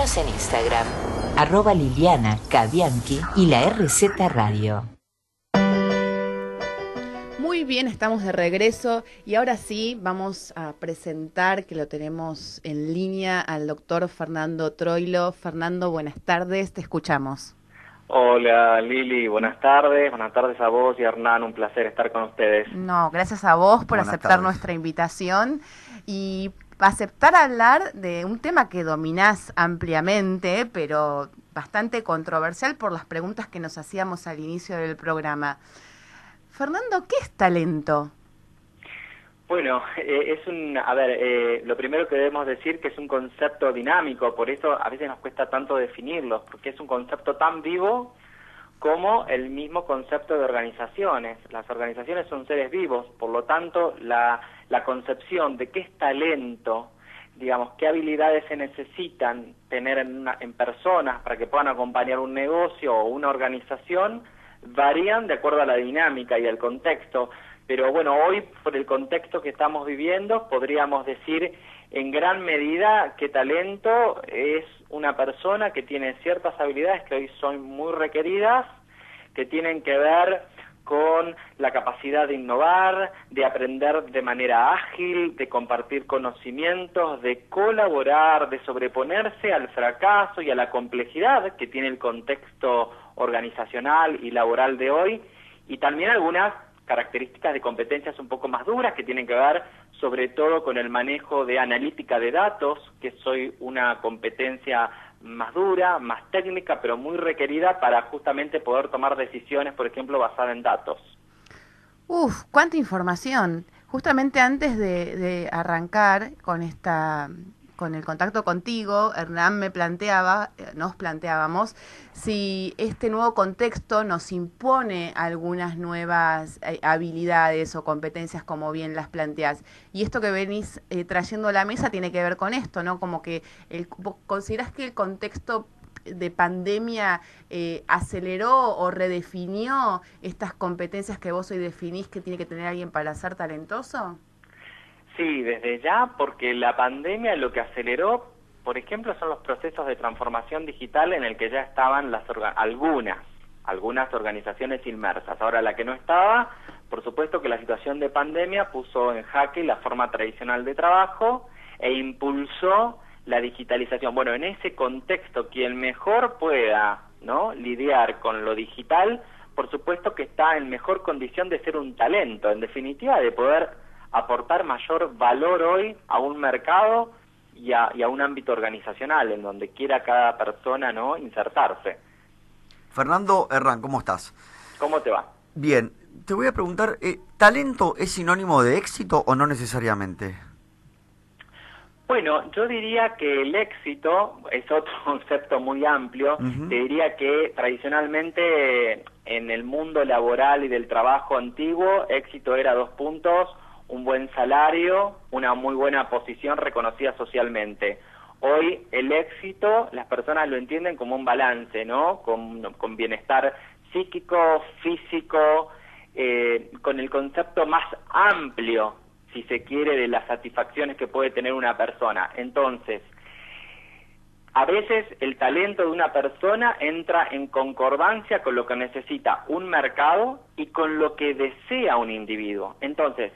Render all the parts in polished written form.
Seguinos en Instagram, @LilianaCabianchi y la RZ Radio. Muy bien, estamos de regreso y ahora sí vamos a presentar, que lo tenemos en línea, al doctor Fernando Troilo. Fernando, buenas tardes, te escuchamos. Hola Lili, buenas tardes a vos y a Hernán, un placer estar con ustedes. No, gracias a vos por aceptar nuestra invitación y aceptar hablar de un tema que dominás ampliamente, pero bastante controversial por las preguntas que nos hacíamos al inicio del programa. Fernando, ¿qué es talento? Bueno, lo primero que debemos decir que es un concepto dinámico, por eso a veces nos cuesta tanto definirlo, porque es un concepto tan vivo como el mismo concepto de organizaciones. Las organizaciones son seres vivos, por lo tanto, la concepción de qué es talento, digamos, qué habilidades se necesitan tener en personas para que puedan acompañar un negocio o una organización, varían de acuerdo a la dinámica y al contexto. Pero bueno, hoy por el contexto que estamos viviendo podríamos decir en gran medida que talento es una persona que tiene ciertas habilidades que hoy son muy requeridas, que tienen que ver con la capacidad de innovar, de aprender de manera ágil, de compartir conocimientos, de colaborar, de sobreponerse al fracaso y a la complejidad que tiene el contexto organizacional y laboral de hoy, y también algunas características de competencias un poco más duras que tienen que ver sobre todo con el manejo de analítica de datos, que es hoy una competencia más dura, más técnica, pero muy requerida para justamente poder tomar decisiones, por ejemplo, basadas en datos. Uf, cuánta información. Justamente antes de arrancar con el contacto contigo, Hernán nos planteábamos si este nuevo contexto nos impone algunas nuevas habilidades o competencias, como bien las planteás. Y esto que venís trayendo a la mesa tiene que ver con esto, ¿no? Como que ¿considerás que el contexto de pandemia aceleró o redefinió estas competencias que vos hoy definís que tiene que tener alguien para ser talentoso? Sí, desde ya, porque la pandemia lo que aceleró, por ejemplo, son los procesos de transformación digital en el que ya estaban algunas organizaciones inmersas. Ahora, la que no estaba, por supuesto que la situación de pandemia puso en jaque la forma tradicional de trabajo e impulsó la digitalización. Bueno, en ese contexto, quien mejor pueda, ¿no?, lidiar con lo digital, por supuesto que está en mejor condición de ser un talento, en definitiva, de poder aportar mayor valor hoy a un mercado y a un ámbito organizacional en donde quiera cada persona, ¿no?, insertarse. Fernando Herrán, ¿cómo estás? ¿Cómo te va? Bien, te voy a preguntar, ¿talento es sinónimo de éxito o no necesariamente? Bueno, yo diría que el éxito es otro concepto muy amplio. Te diría que tradicionalmente en el mundo laboral y del trabajo antiguo, éxito era 2 puntos, un buen salario, una muy buena posición reconocida socialmente. Hoy el éxito, las personas lo entienden como un balance, ¿no? Con bienestar psíquico, físico, con el concepto más amplio, si se quiere, de las satisfacciones que puede tener una persona. Entonces, a veces el talento de una persona entra en concordancia con lo que necesita un mercado y con lo que desea un individuo. Entonces,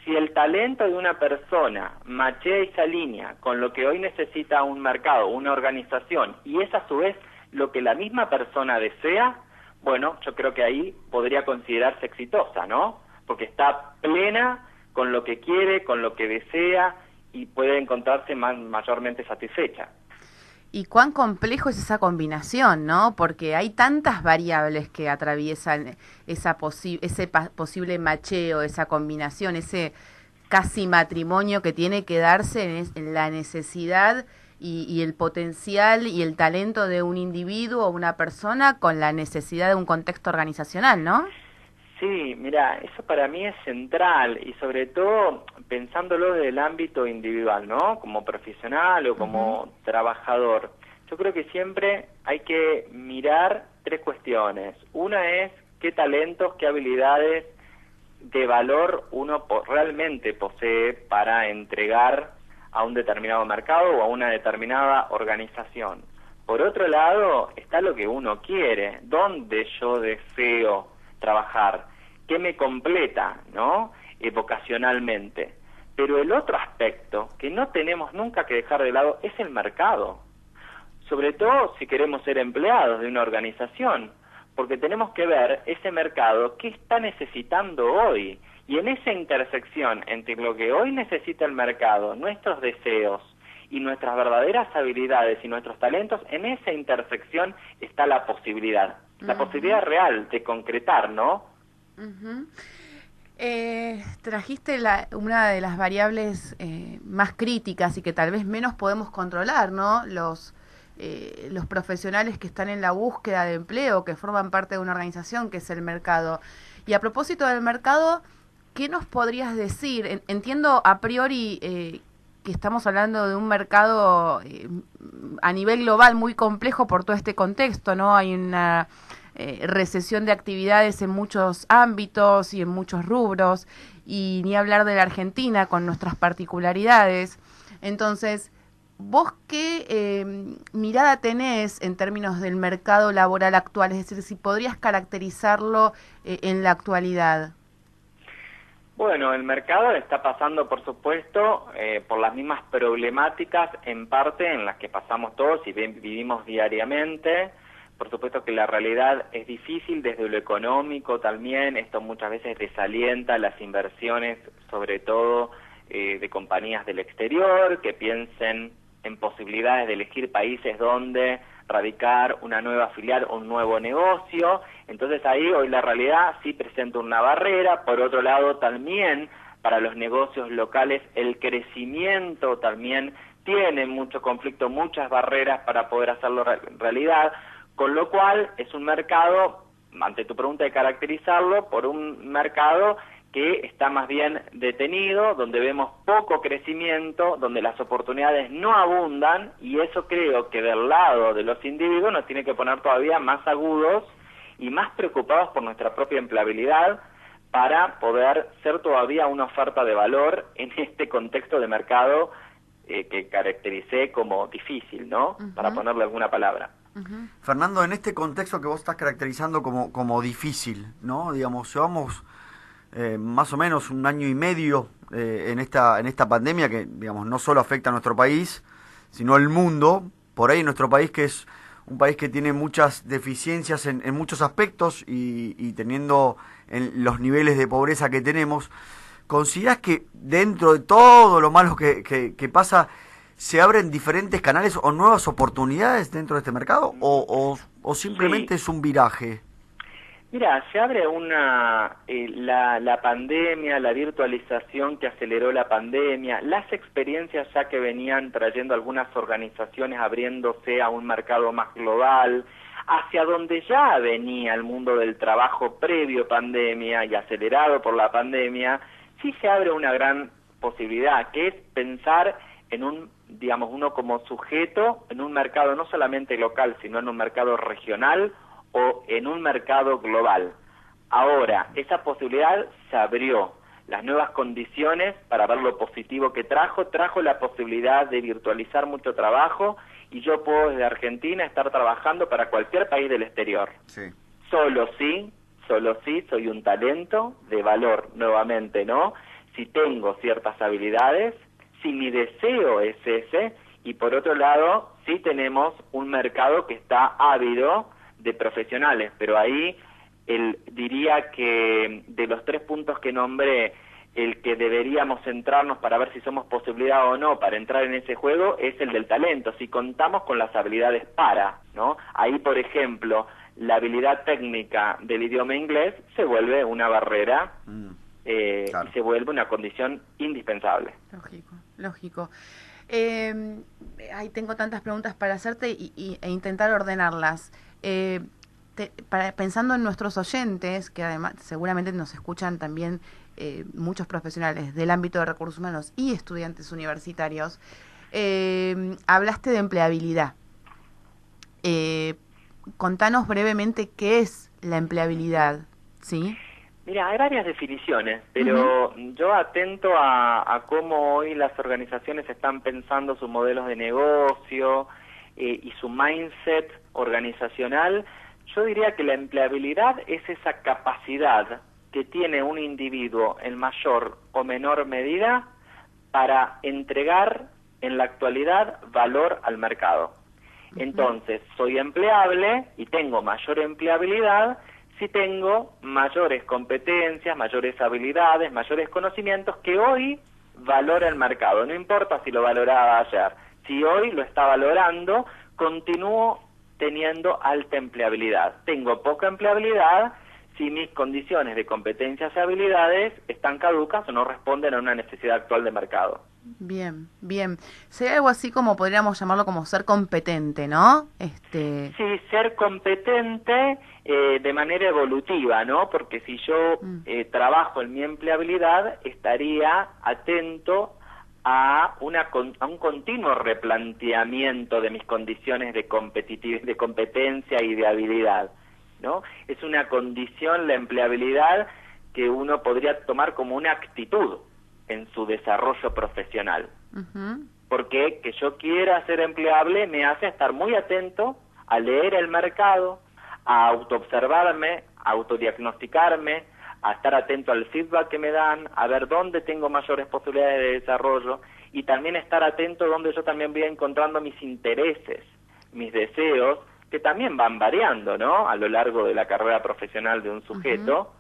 si el talento de una persona machea y se alinea con lo que hoy necesita un mercado, una organización, y es a su vez lo que la misma persona desea, bueno, yo creo que ahí podría considerarse exitosa, ¿no? Porque está plena con lo que quiere, con lo que desea, y puede encontrarse mayormente satisfecha. Y cuán complejo es esa combinación, ¿no? Porque hay tantas variables que atraviesan ese posible macheo, esa combinación, ese casi matrimonio que tiene que darse en la necesidad y el potencial y el talento de un individuo o una persona con la necesidad de un contexto organizacional, ¿no? Sí, mira, eso para mí es central y sobre todo pensándolo desde el ámbito individual, ¿no? Como profesional o como trabajador. Yo creo que siempre hay que mirar 3 cuestiones. Una es qué talentos, qué habilidades de valor uno realmente posee para entregar a un determinado mercado o a una determinada organización. Por otro lado, está lo que uno quiere, dónde yo deseo trabajar, qué me completa, ¿no? Vocacionalmente. Pero el otro aspecto que no tenemos nunca que dejar de lado es el mercado. Sobre todo si queremos ser empleados de una organización, porque tenemos que ver ese mercado, qué está necesitando hoy. Y en esa intersección entre lo que hoy necesita el mercado, nuestros deseos y nuestras verdaderas habilidades y nuestros talentos, en esa intersección está la posibilidad posibilidad real de concretar, ¿no? Trajiste una de las variables más críticas y que tal vez menos podemos controlar, ¿no? Los profesionales que están en la búsqueda de empleo, que forman parte de una organización, que es el mercado. Y a propósito del mercado, ¿qué nos podrías decir? Entiendo a priori que estamos hablando de un mercado a nivel global muy complejo por todo este contexto, ¿no? Hay una recesión de actividades en muchos ámbitos y en muchos rubros, y ni hablar de la Argentina con nuestras particularidades. Entonces, ¿vos qué mirada tenés en términos del mercado laboral actual? Es decir, si podrías caracterizarlo en la actualidad. Bueno, el mercado está pasando, por supuesto, por las mismas problemáticas en parte en las que pasamos todos y vivimos diariamente. Por supuesto que la realidad es difícil desde lo económico también. Esto muchas veces desalienta las inversiones, sobre todo de compañías del exterior, que piensen en posibilidades de elegir países donde radicar una nueva filial o un nuevo negocio. Entonces ahí hoy la realidad sí presenta una barrera. Por otro lado, también para los negocios locales el crecimiento también tiene mucho conflicto, muchas barreras para poder hacerlo realidad, con lo cual es un mercado, ante tu pregunta de caracterizarlo, por un mercado que está más bien detenido, donde vemos poco crecimiento, donde las oportunidades no abundan, y eso creo que del lado de los individuos nos tiene que poner todavía más agudos y más preocupados por nuestra propia empleabilidad para poder ser todavía una oferta de valor en este contexto de mercado que caractericé como difícil, ¿no? Para ponerle alguna palabra. Fernando, en este contexto que vos estás caracterizando como difícil, ¿no? Digamos, llevamos más o menos 1 año y medio en esta pandemia que, digamos, no solo afecta a nuestro país, sino al mundo. Por ahí nuestro país, que es un país que tiene muchas deficiencias en muchos aspectos y teniendo en los niveles de pobreza que tenemos, ¿considerás que dentro de todo lo malo que pasa se abren diferentes canales o nuevas oportunidades dentro de este mercado o simplemente Sí. es un viraje? Mira, se abre la pandemia, la virtualización que aceleró la pandemia, las experiencias ya que venían trayendo algunas organizaciones abriéndose a un mercado más global, hacia donde ya venía el mundo del trabajo previo pandemia y acelerado por la pandemia, sí se abre una gran posibilidad, que es pensar en uno como sujeto en un mercado no solamente local, sino en un mercado regional o en un mercado global. Ahora, esa posibilidad se abrió. Las nuevas condiciones para ver lo positivo que trajo la posibilidad de virtualizar mucho trabajo y yo puedo desde Argentina estar trabajando para cualquier país del exterior. Sí. Solo sí soy un talento de valor, nuevamente, ¿no? Si tengo ciertas habilidades, si mi deseo es ese, y por otro lado, sí tenemos un mercado que está ávido de profesionales, pero ahí diría que de los 3 puntos que nombré, el que deberíamos centrarnos para ver si somos posibilidad o no para entrar en ese juego es el del talento, si contamos con las habilidades para, ¿no? Ahí, por ejemplo, la habilidad técnica del idioma inglés se vuelve una barrera Claro. y se vuelve una condición indispensable. Lógico. Tengo tantas preguntas para hacerte e intentar ordenarlas. Pensando en nuestros oyentes, que además seguramente nos escuchan también muchos profesionales del ámbito de recursos humanos y estudiantes universitarios, hablaste de empleabilidad. Contanos brevemente qué es la empleabilidad, ¿sí? Mira, hay varias definiciones, pero yo atento a cómo hoy las organizaciones están pensando sus modelos de negocio y su mindset organizacional. Yo diría que la empleabilidad es esa capacidad que tiene un individuo en mayor o menor medida para entregar en la actualidad valor al mercado. Entonces, soy empleable y tengo mayor empleabilidad si tengo mayores competencias, mayores habilidades, mayores conocimientos que hoy valora el mercado. No importa si lo valoraba ayer. Si hoy lo está valorando, continúo teniendo alta empleabilidad. Tengo poca empleabilidad si mis condiciones de competencias y habilidades están caducas o no responden a una necesidad actual de mercado. Bien, bien. Sería algo así como podríamos llamarlo como ser competente, ¿no? Sí, ser competente de manera evolutiva, ¿no? Porque si yo trabajo en mi empleabilidad, estaría atento a un continuo replanteamiento de mis condiciones de competencia y de habilidad, ¿no? Es una condición, la empleabilidad, que uno podría tomar como una actitud en su desarrollo profesional. Porque que yo quiera ser empleable me hace estar muy atento a leer el mercado, a autoobservarme, a autodiagnosticarme, a estar atento al feedback que me dan, a ver dónde tengo mayores posibilidades de desarrollo y también estar atento donde yo también voy encontrando mis intereses, mis deseos, que también van variando, ¿no?, a lo largo de la carrera profesional de un sujeto.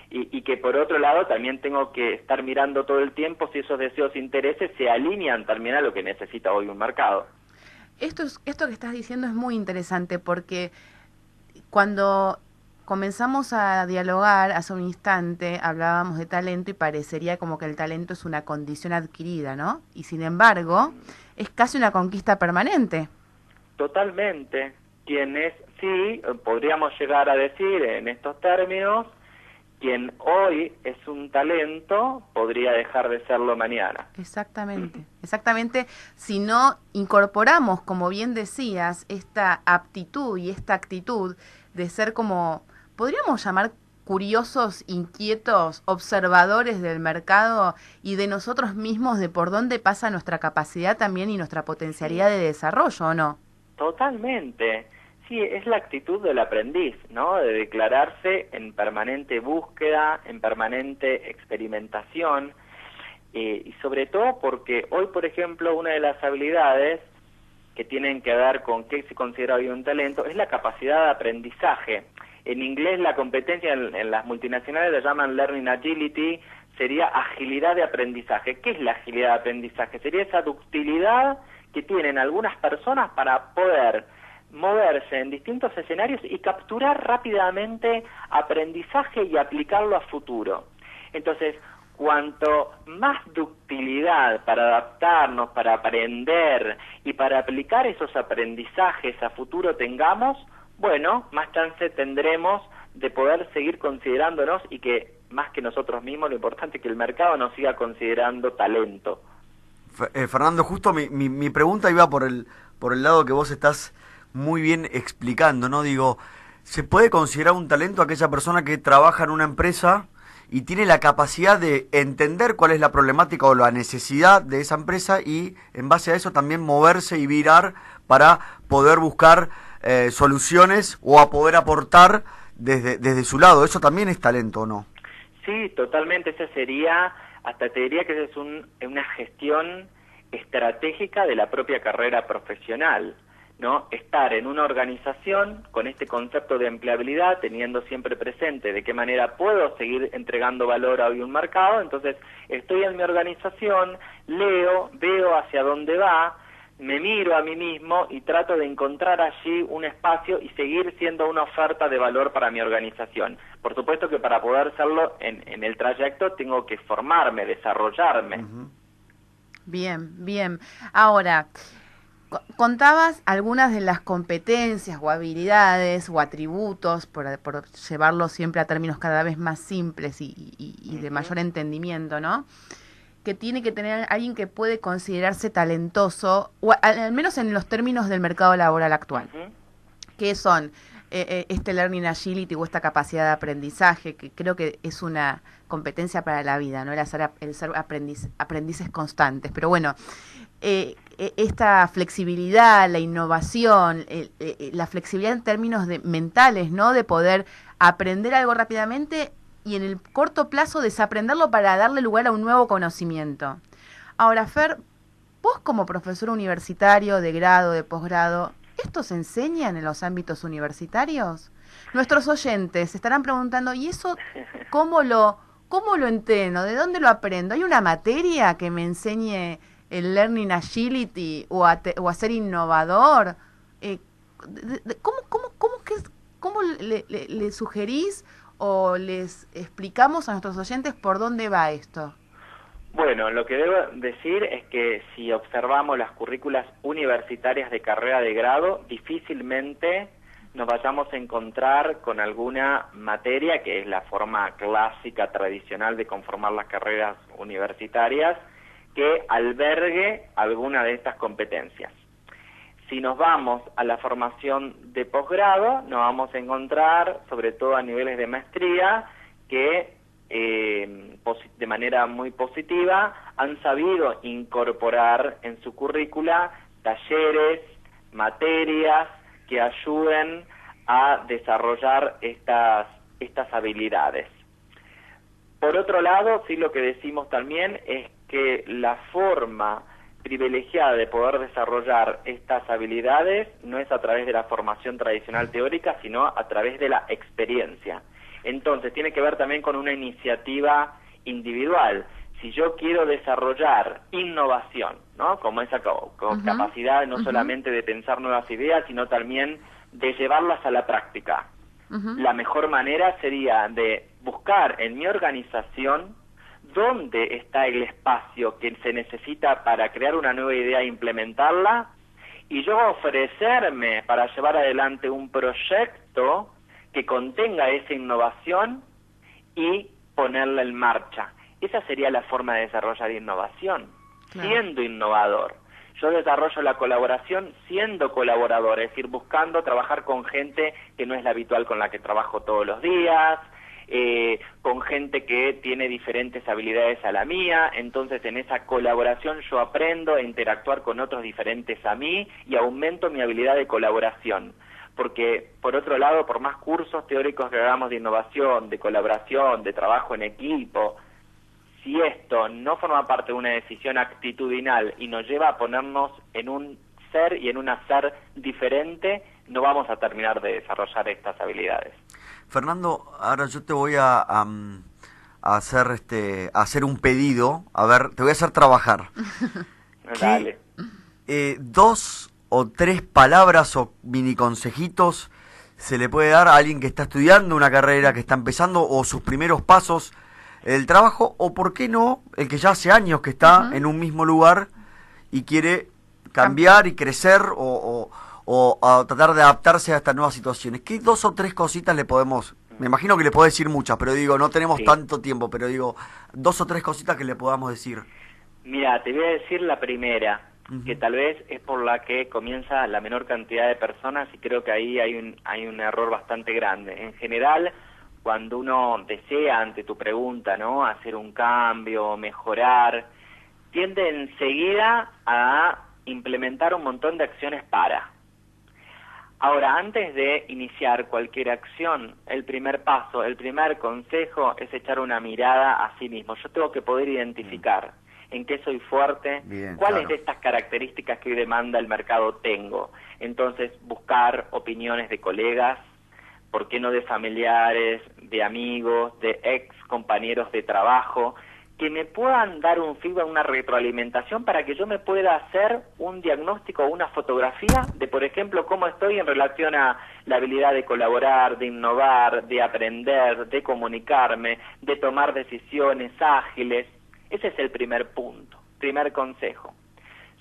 Y que por otro lado también tengo que estar mirando todo el tiempo si esos deseos e intereses se alinean también a lo que necesita hoy un mercado. Esto que estás diciendo es muy interesante porque cuando comenzamos a dialogar hace un instante hablábamos de talento y parecería como que el talento es una condición adquirida, ¿no? Y sin embargo es casi una conquista permanente. Totalmente. Quienes sí, podríamos llegar a decir en estos términos, quien hoy es un talento podría dejar de serlo mañana. Exactamente, exactamente. Si no incorporamos, como bien decías, esta aptitud y esta actitud de ser como, podríamos llamar curiosos, inquietos, observadores del mercado y de nosotros mismos, de por dónde pasa nuestra capacidad también y nuestra potencialidad de desarrollo, ¿o no? Totalmente. Sí, es la actitud del aprendiz, ¿no? De declararse en permanente búsqueda, en permanente experimentación, y sobre todo porque hoy, por ejemplo, una de las habilidades que tienen que ver con qué se considera hoy un talento es la capacidad de aprendizaje. En inglés la competencia en las multinacionales la llaman Learning Agility, sería agilidad de aprendizaje. ¿Qué es la agilidad de aprendizaje? Sería esa ductilidad que tienen algunas personas para poder moverse en distintos escenarios y capturar rápidamente aprendizaje y aplicarlo a futuro. Entonces, cuanto más ductilidad para adaptarnos, para aprender y para aplicar esos aprendizajes a futuro tengamos, bueno, más chance tendremos de poder seguir considerándonos y que, más que nosotros mismos, lo importante es que el mercado nos siga considerando talento. Fernando, justo mi pregunta iba por el lado que vos estás muy bien explicando, ¿no? Digo, ¿se puede considerar un talento aquella persona que trabaja en una empresa y tiene la capacidad de entender cuál es la problemática o la necesidad de esa empresa y en base a eso también moverse y virar para poder buscar soluciones o a poder aportar desde su lado? ¿Eso también es talento o no? Sí, totalmente. Esa sería, hasta te diría que esa es una gestión estratégica de la propia carrera profesional, ¿no? Estar en una organización con este concepto de empleabilidad, teniendo siempre presente de qué manera puedo seguir entregando valor a hoy un mercado. Entonces, estoy en mi organización, leo, veo hacia dónde va, me miro a mí mismo y trato de encontrar allí un espacio y seguir siendo una oferta de valor para mi organización. Por supuesto que para poder hacerlo en el trayecto tengo que formarme, desarrollarme. Bien, bien. Ahora, contabas algunas de las competencias o habilidades o atributos, por llevarlo siempre a términos cada vez más simples y de mayor entendimiento, ¿no?, que tiene que tener alguien que puede considerarse talentoso, o al menos en los términos del mercado laboral actual, que son este Learning Agility o esta capacidad de aprendizaje, que creo que es una competencia para la vida, ¿no? El ser aprendices constantes. Pero bueno, esta flexibilidad, la innovación, la flexibilidad en términos mentales, ¿no? De poder aprender algo rápidamente y en el corto plazo desaprenderlo para darle lugar a un nuevo conocimiento. Ahora, Fer, vos como profesor universitario de grado, de posgrado, ¿esto se enseña en los ámbitos universitarios? Nuestros oyentes se estarán preguntando, ¿y eso cómo lo entreno? ¿De dónde lo aprendo? ¿Hay una materia que me enseñe el Learning Agility o a ser innovador? ¿Cómo le sugerís o les explicamos a nuestros oyentes por dónde va esto? Bueno, lo que debo decir es que si observamos las currículas universitarias de carrera de grado, difícilmente nos vayamos a encontrar con alguna materia, que es la forma clásica, tradicional de conformar las carreras universitarias, que albergue alguna de estas competencias. Si nos vamos a la formación de posgrado, nos vamos a encontrar, sobre todo a niveles de maestría, que de manera muy positiva han sabido incorporar en su currícula talleres, materias que ayuden a desarrollar estas habilidades. Por otro lado, sí, lo que decimos también es que la forma privilegiada de poder desarrollar estas habilidades no es a través de la formación tradicional teórica, sino a través de la experiencia. Entonces, tiene que ver también con una iniciativa individual. Si yo quiero desarrollar innovación, ¿no? Como esa capacidad no solamente de pensar nuevas ideas, sino también de llevarlas a la práctica. La mejor manera sería de buscar en mi organización dónde está el espacio que se necesita para crear una nueva idea e implementarla, y yo ofrecerme para llevar adelante un proyecto que contenga esa innovación y ponerla en marcha. Esa sería la forma de desarrollar innovación, siendo innovador. Yo desarrollo la colaboración siendo colaborador, es decir, buscando trabajar con gente que no es la habitual con la que trabajo todos los días, con gente que tiene diferentes habilidades a la mía. Entonces en esa colaboración yo aprendo a interactuar con otros diferentes a mí y aumento mi habilidad de colaboración. Porque, por otro lado, por más cursos teóricos que hagamos de innovación, de colaboración, de trabajo en equipo, si esto no forma parte de una decisión actitudinal y nos lleva a ponernos en un ser y en un hacer diferente, no vamos a terminar de desarrollar estas habilidades. Fernando, ahora yo te voy a hacer un pedido. A ver, te voy a hacer trabajar. Dale. Dos o tres palabras o mini consejitos se le puede dar a alguien que está estudiando una carrera, que está empezando, o sus primeros pasos el trabajo, o por qué no, el que ya hace años que está en un mismo lugar y quiere cambiar y crecer o a tratar de adaptarse a estas nuevas situaciones. ¿Qué dos o tres cositas le podemos, me imagino que le puedo decir muchas, pero digo, no tenemos tanto tiempo, pero digo, dos o tres cositas que le podamos decir? Mira, te voy a decir la primera, que tal vez es por la que comienza la menor cantidad de personas, y creo que ahí hay un error bastante grande. En general, cuando uno desea, ante tu pregunta, ¿no?, hacer un cambio, mejorar, tiende enseguida a implementar un montón de acciones para. Ahora, antes de iniciar cualquier acción, el primer paso, el primer consejo es echar una mirada a sí mismo. Yo tengo que poder identificar en qué soy fuerte, cuáles de estas características que hoy demanda el mercado tengo. Entonces, buscar opiniones de colegas, ¿por qué no de familiares, de amigos, de ex compañeros de trabajo, que me puedan dar un feedback, una retroalimentación para que yo me pueda hacer un diagnóstico o una fotografía de, por ejemplo, cómo estoy en relación a la habilidad de colaborar, de innovar, de aprender, de comunicarme, de tomar decisiones ágiles. Ese es el primer punto, primer consejo.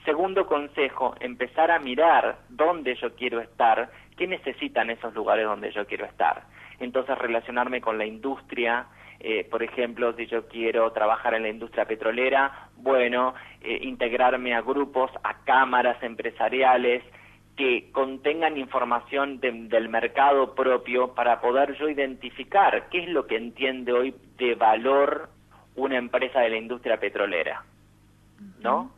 Segundo consejo, empezar a mirar dónde yo quiero estar, qué necesitan esos lugares donde yo quiero estar. Entonces, relacionarme con la industria. Por ejemplo, si yo quiero trabajar en la industria petrolera, bueno, integrarme a grupos, a cámaras empresariales que contengan información del mercado propio para poder yo identificar qué es lo que entiende hoy de valor una empresa de la industria petrolera, ¿no?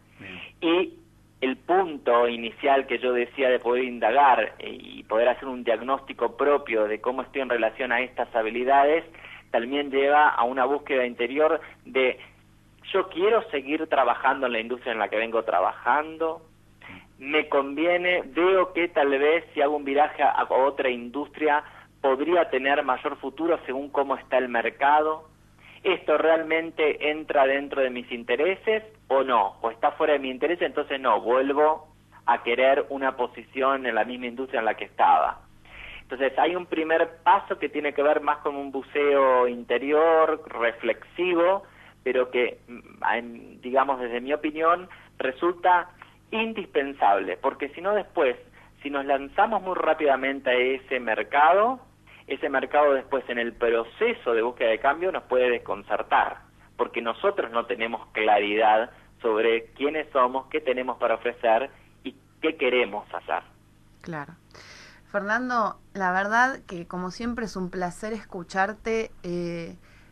Y el punto inicial que yo decía de poder indagar y poder hacer un diagnóstico propio de cómo estoy en relación a estas habilidades, también lleva a una búsqueda interior de yo quiero seguir trabajando en la industria en la que vengo trabajando, me conviene, veo que tal vez si hago un viraje a otra industria podría tener mayor futuro según cómo está el mercado. ¿Esto realmente entra dentro de mis intereses o no? ¿O está fuera de mi interés? Entonces no, vuelvo a querer una posición en la misma industria en la que estaba. Entonces hay un primer paso que tiene que ver más con un buceo interior, reflexivo, pero que, digamos, desde mi opinión, resulta indispensable, porque si no después, si nos lanzamos muy rápidamente a ese mercado después en el proceso de búsqueda de cambio nos puede desconcertar, porque nosotros no tenemos claridad sobre quiénes somos, qué tenemos para ofrecer y qué queremos hacer. Claro. Fernando, la verdad que como siempre es un placer escucharte,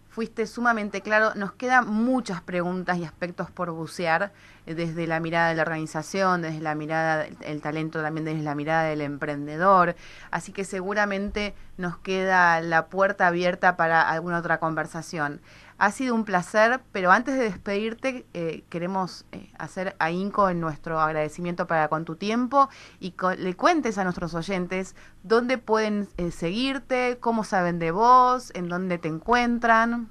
fuiste sumamente claro, nos quedan muchas preguntas y aspectos por bucear, desde la mirada de la organización, desde la mirada del talento, también desde la mirada del emprendedor, así que seguramente nos queda la puerta abierta para alguna otra conversación. Ha sido un placer, pero antes de despedirte queremos hacer ahínco en nuestro agradecimiento con tu tiempo y le cuentes a nuestros oyentes dónde pueden seguirte, cómo saben de vos, en dónde te encuentran.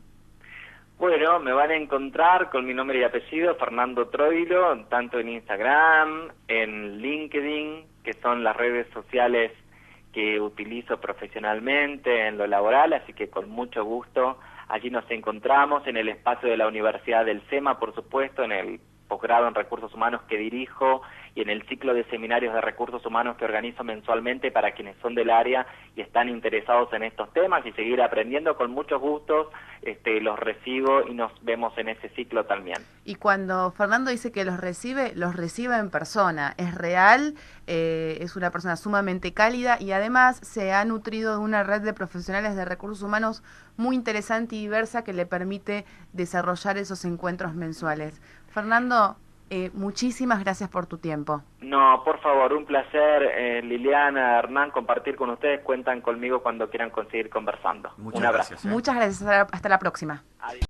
Bueno, me van a encontrar con mi nombre y apellido, Fernando Troilo, tanto en Instagram, en LinkedIn, que son las redes sociales que utilizo profesionalmente en lo laboral, así que con mucho gusto allí nos encontramos, en el espacio de la Universidad del SEMA, por supuesto, en el posgrado en Recursos Humanos que dirijo y en el ciclo de seminarios de Recursos Humanos que organizo mensualmente para quienes son del área y están interesados en estos temas y seguir aprendiendo. Con muchos gustos los recibo y nos vemos en ese ciclo también. Y cuando Fernando dice que los recibe en persona, es real, es una persona sumamente cálida y además se ha nutrido de una red de profesionales de recursos humanos muy interesante y diversa que le permite desarrollar esos encuentros mensuales. Fernando, muchísimas gracias por tu tiempo. No, por favor, un placer, Liliana, Hernán, compartir con ustedes. Cuentan conmigo cuando quieran seguir conversando. Muchas un abrazo. gracias. Muchas gracias. Hasta la próxima. Adiós.